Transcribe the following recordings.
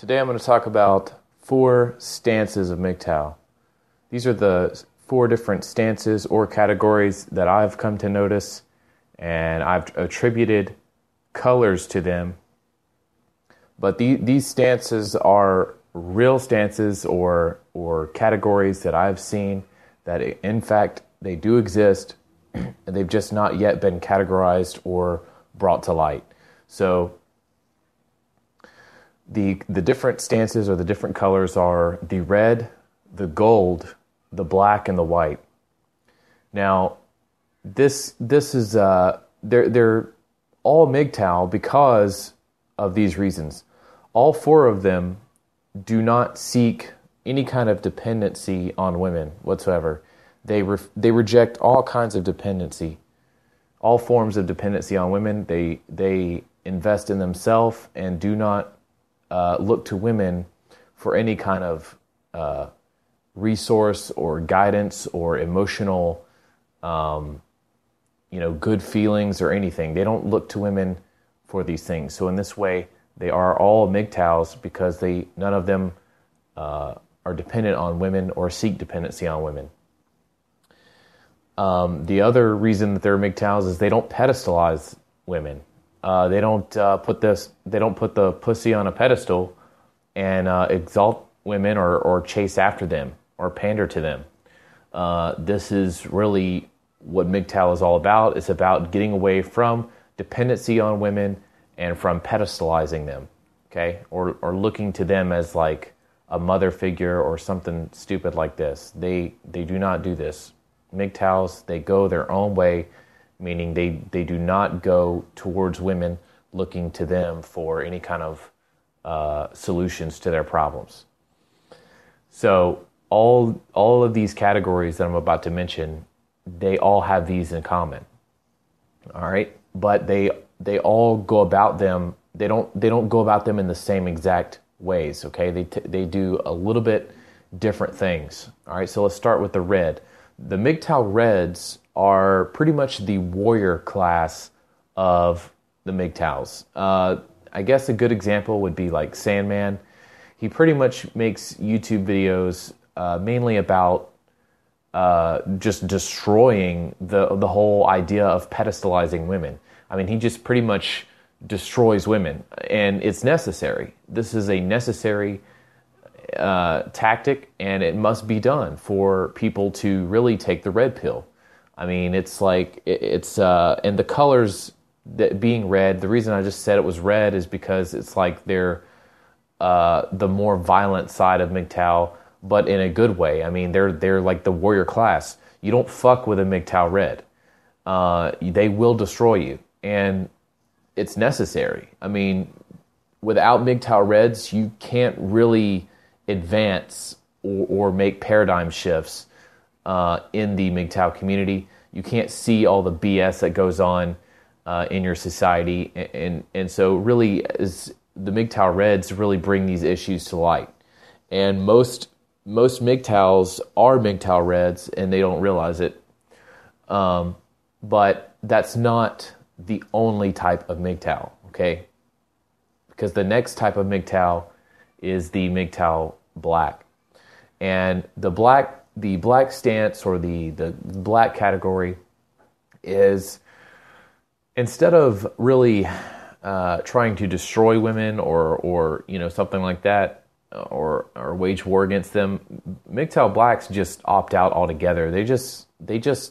Today I'm going to talk about 4 stances of MGTOW. These are the 4 different stances or categories that I've come to notice, and I've attributed colors to them. But these stances are real stances or categories that I've seen that in fact they do exist, and they've just not yet been categorized or brought to light. So the different stances or the different colors are the red, the gold, the black, and the white. Now, this is they're all MGTOW because of these reasons. All 4 of them do not seek any kind of dependency on women whatsoever. They reject all kinds of dependency, all forms of dependency on women. They invest in themselves and do not look to women for any kind of resource or guidance or emotional, good feelings or anything. They don't look to women for these things. So in this way, they are all MGTOWs because none of them are dependent on women or seek dependency on women. The other reason that they're MGTOWs is they don't pedestalize women. They don't put the pussy on a pedestal and exalt women or chase after them or pander to them. This is really what MGTOW is all about. It's about getting away from dependency on women and from pedestalizing them, okay, or looking to them as like a mother figure or something stupid like this. They do not do this. MGTOWs, they go their own way, meaning they do not go towards women looking to them for any kind of solutions to their problems. So all of these categories that I'm about to mention, they all have these in common. All right, but they all go about them. They don't go about them in the same exact ways. Okay, they do a little bit different things. All right, so let's start with the red. The MGTOW Reds are pretty much the warrior class of the MGTOWs. I guess a good example would be like Sandman. He pretty much makes YouTube videos mainly about just destroying the whole idea of pedestalizing women. I mean, he just pretty much destroys women, and it's necessary. This is a necessary tactic, and it must be done for people to really take the red pill. I mean, it's like, and the colors that being red, the reason I just said it was red is because it's like they're the more violent side of MGTOW, but in a good way. I mean, they're like the warrior class. You don't fuck with a MGTOW red. They will destroy you, and it's necessary. I mean, without MGTOW Reds, you can't really advance or make paradigm shifts in the MGTOW community. You can't see all the BS that goes on in your society, and so really, the MGTOW Reds really bring these issues to light. And most MGTOWs are MGTOW Reds, and they don't realize it. But that's not the only type of MGTOW, okay? Because the next type of MGTOW is the MGTOW Black. And the black stance or the black category is, instead of really trying to destroy women or something like that, or wage war against them, MGTOW Blacks just opt out altogether. They just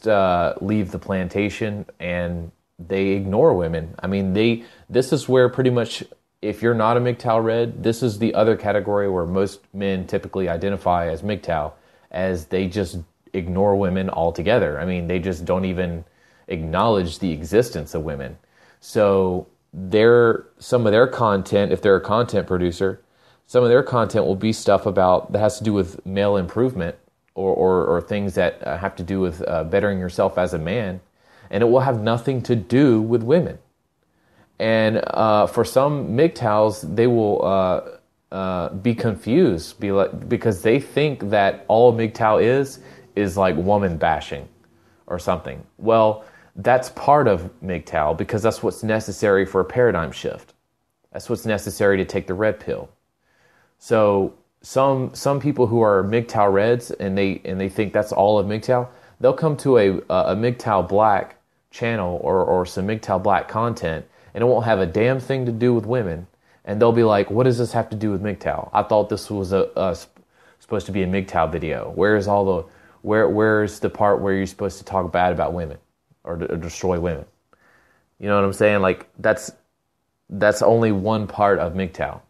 leave the plantation and they ignore women. I mean, this is where pretty much, if you're not a MGTOW Red, this is the other category where most men typically identify as MGTOW, as they just ignore women altogether. I mean, they just don't even acknowledge the existence of women. So some of their content, if they're a content producer, some of their content will be stuff that has to do with male improvement or things that have to do with bettering yourself as a man, and it will have nothing to do with women. And for some MGTOWs, they will be confused, because they think that all MGTOW is like woman bashing or something. Well, that's part of MGTOW because that's what's necessary for a paradigm shift. That's what's necessary to take the red pill. So some people who are MGTOW Reds and they think that's all of MGTOW, they'll come to a MGTOW Black channel or some MGTOW Black content, and it won't have a damn thing to do with women. And they'll be like, what does this have to do with MGTOW? I thought this was supposed to be a MGTOW video. Where's the part where you're supposed to talk bad about women or destroy women? You know what I'm saying? Like that's only one part of MGTOW.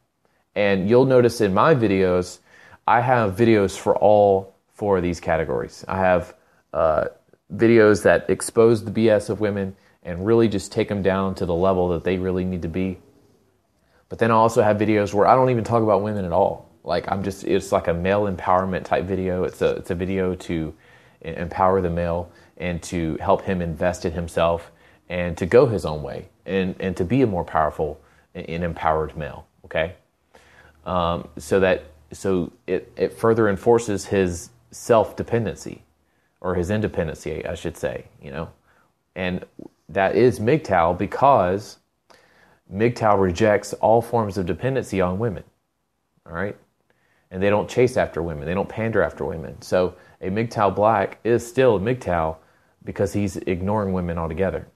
And you'll notice in my videos, I have videos for all four of these categories. I have videos that expose the BS of women and really just take them down to the level that they really need to be. But then I also have videos where I don't even talk about women at all. Like it's like a male empowerment type video. It's a video to empower the male and to help him invest in himself and to go his own way and to be a more powerful and empowered male. Okay. So it further enforces his self-dependency or his independency, I should say, and that is MGTOW because MGTOW rejects all forms of dependency on women. All right. And they don't chase after women. They don't pander after women. So a MGTOW Black is still a MGTOW because he's ignoring women altogether.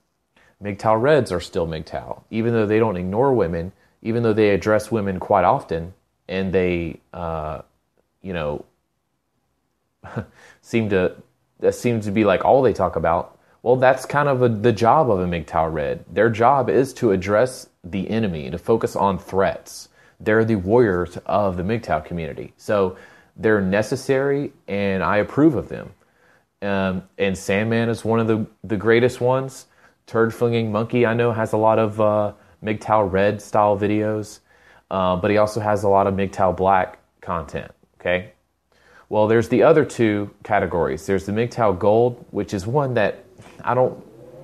MGTOW Reds are still MGTOW, even though they don't ignore women, even though they address women quite often, and they, that seems to be like all they talk about. Well, that's kind of the job of a MGTOW Red. Their job is to address the enemy, to focus on threats. They're the warriors of the MGTOW community. So they're necessary, and I approve of them. And Sandman is one of the greatest ones. Turd Flinging Monkey, I know, has a lot of MGTOW Red style videos, but he also has a lot of MGTOW Black content, okay? Well, there's the other two categories. There's the MGTOW Gold, which is one that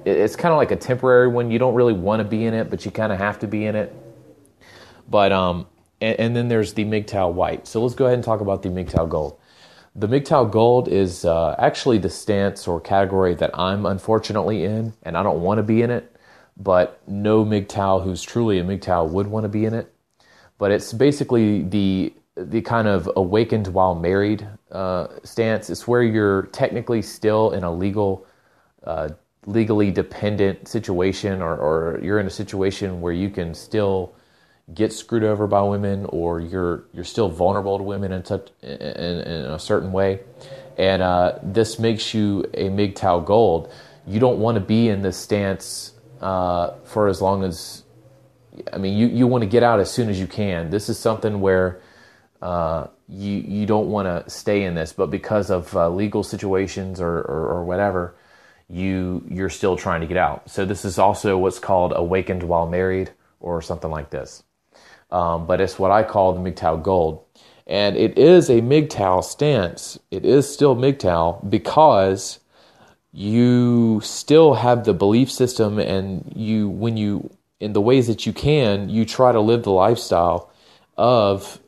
it's kind of like a temporary one. You don't really want to be in it, but you kind of have to be in it. But, and then there's the MGTOW White. So let's go ahead and talk about the MGTOW Gold. The MGTOW Gold is actually the stance or category that I'm unfortunately in, and I don't want to be in it, but no MGTOW who's truly a MGTOW would want to be in it. But it's basically the kind of awakened while married stance. It's where you're technically still in a legally dependent situation, or you're in a situation where you can still get screwed over by women, or you're still vulnerable to women in a certain way, and this makes you a MGTOW Gold. You don't want to be in this stance for as long as, you want to get out as soon as you can. This is something where you don't want to stay in this, but because of legal situations or whatever, you're still trying to get out. So this is also what's called awakened while married or something like this. But it's what I call the MGTOW Gold. And it is a MGTOW stance. It is still MGTOW because you still have the belief system, and when you, in the ways that you can, you try to live the lifestyle of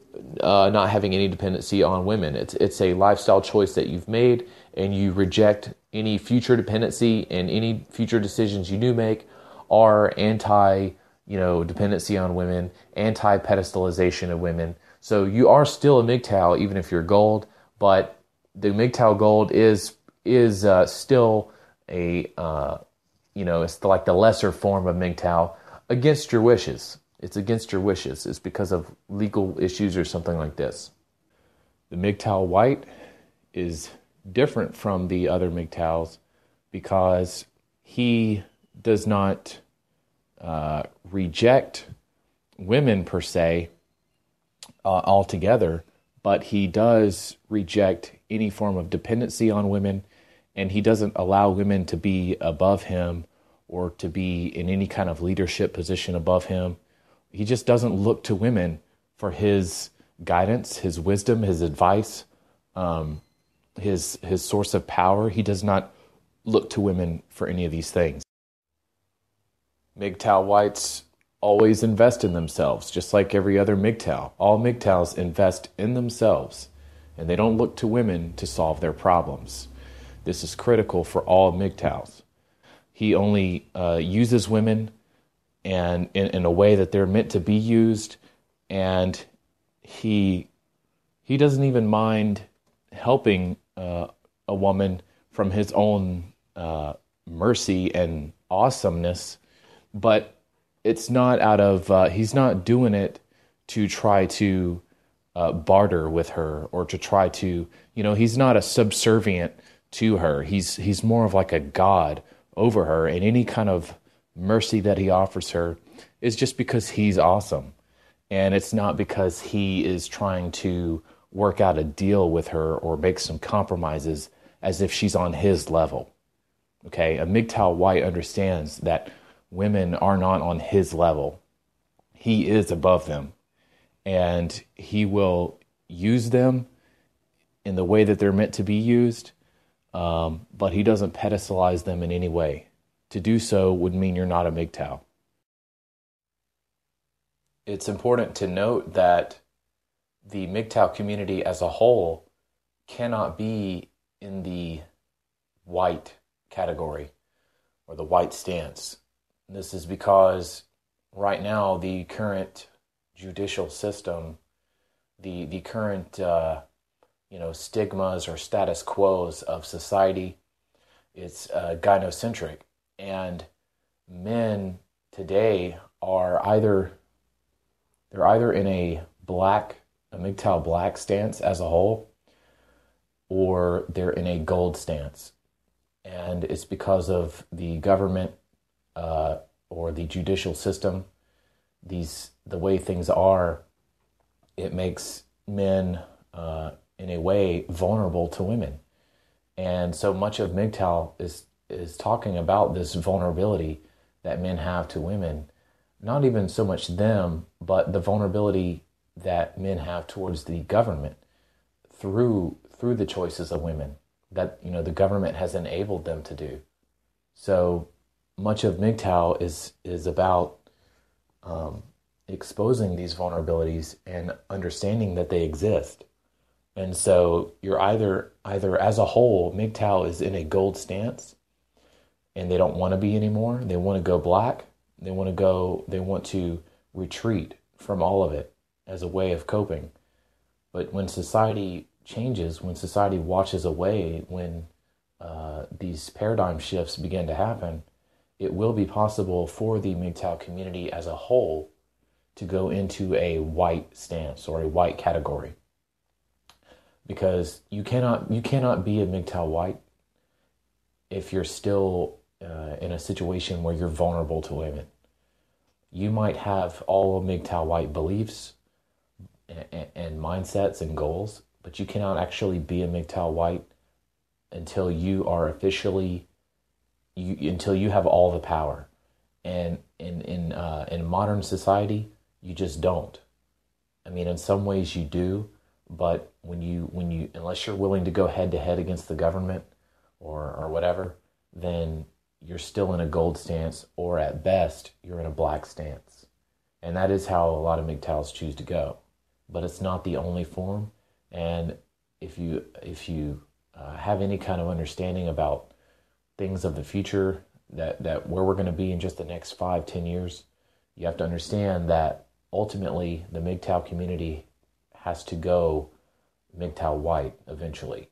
not having any dependency on women. It's a lifestyle choice that you've made, and you reject any future dependency, and any future decisions you do make are dependency on women, anti-pedestalization of women. So you are still a MGTOW even if you're Gold, but the MGTOW Gold is still a it's like the lesser form of MGTOW against your wishes. It's against your wishes. It's because of legal issues or something like this. The MGTOW White is different from the other MGTOWs because he does not reject women per se altogether, but he does reject any form of dependency on women, and he doesn't allow women to be above him or to be in any kind of leadership position above him. He just doesn't look to women for his guidance, his wisdom, his advice, his source of power. He does not look to women for any of these things. MGTOW Whites always invest in themselves, just like every other MGTOW. All MGTOWs invest in themselves, and they don't look to women to solve their problems. This is critical for all MGTOWs. He only uses women and in a way that they're meant to be used, and he he doesn't even mind helping a woman from his own mercy and awesomeness, but it's not out of, he's not doing it to try to barter with her or to try to, he's not a subservient to her. He's more of like a god over her, and any kind of mercy that he offers her is just because he's awesome. And it's not because he is trying to work out a deal with her or make some compromises as if she's on his level. Okay, a MGTOW white understands that women are not on his level. He is above them, and he will use them in the way that they're meant to be used, but he doesn't pedestalize them in any way. To do so would mean you're not a MGTOW. It's important to note that the MGTOW community as a whole cannot be in the white category or the white stance. This is because right now the current judicial system, the current stigmas or status quos of society, it's gynocentric, and men today are either in a MGTOW black stance as a whole, or they're in a gold stance. And it's because of the government or the judicial system, the way things are, it makes men in a way vulnerable to women. And so much of MGTOW is talking about this vulnerability that men have to women. Not even so much them, but the vulnerability that men have towards the government through the choices of women that the government has enabled them to do. So much of MGTOW is about exposing these vulnerabilities and understanding that they exist. And so you're either as a whole, MGTOW is in a gold stance, and they don't want to be anymore. They want to go black. They want to retreat from all of it as a way of coping. But when society changes, when society washes away, when these paradigm shifts begin to happen, it will be possible for the MGTOW community as a whole to go into a white stance or a white category. Because you cannot be a MGTOW white if you're still in a situation where you're vulnerable to women. You might have all of MGTOW white beliefs and mindsets and goals, but you cannot actually be a MGTOW white until you are until you have all the power. And in modern society, you just don't. I mean, in some ways you do, but when you unless you're willing to go head to head against the government or whatever, then you're still in a gold stance, or at best, you're in a black stance. And that is how a lot of MGTOWs choose to go. But it's not the only form. And if you have any kind of understanding about things of the future, that where we're going to be in just the next 5-10 years, you have to understand that ultimately the MGTOW community has to go MGTOW white eventually.